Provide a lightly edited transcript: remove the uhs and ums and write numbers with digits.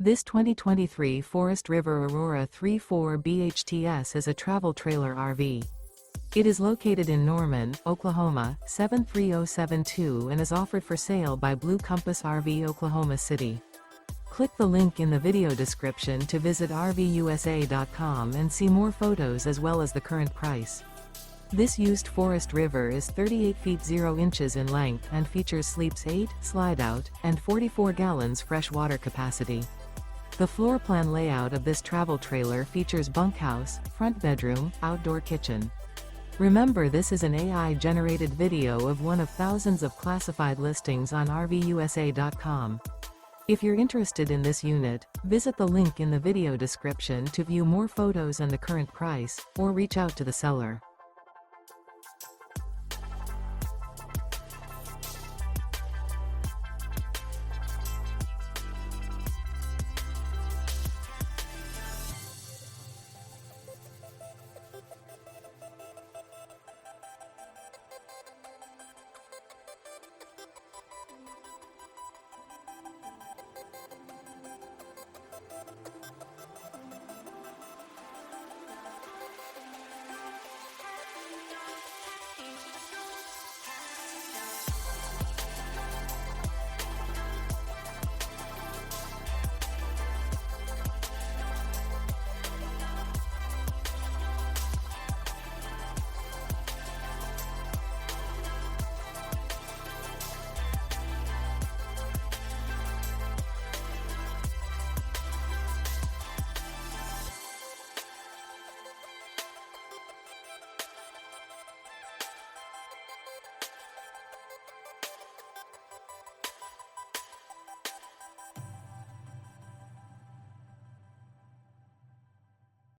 This 2023 Forest River Aurora 3.4 BHTS is a travel trailer RV. It is located in Norman, Oklahoma, 73072 and is offered for sale by Blue Compass RV Oklahoma City. Click the link in the video description to visit RVUSA.com and see more photos as well as the current price. This used Forest River is 38 feet 0 inches in length and features sleeps 8, slide-out, and 44 gallons fresh water capacity. The floor plan layout of this travel trailer features bunkhouse, front bedroom, outdoor kitchen. Remember, this is an AI-generated video of one of thousands of classified listings on RVUSA.com. If you're interested in this unit, visit the link in the video description to view more photos and the current price, or reach out to the seller.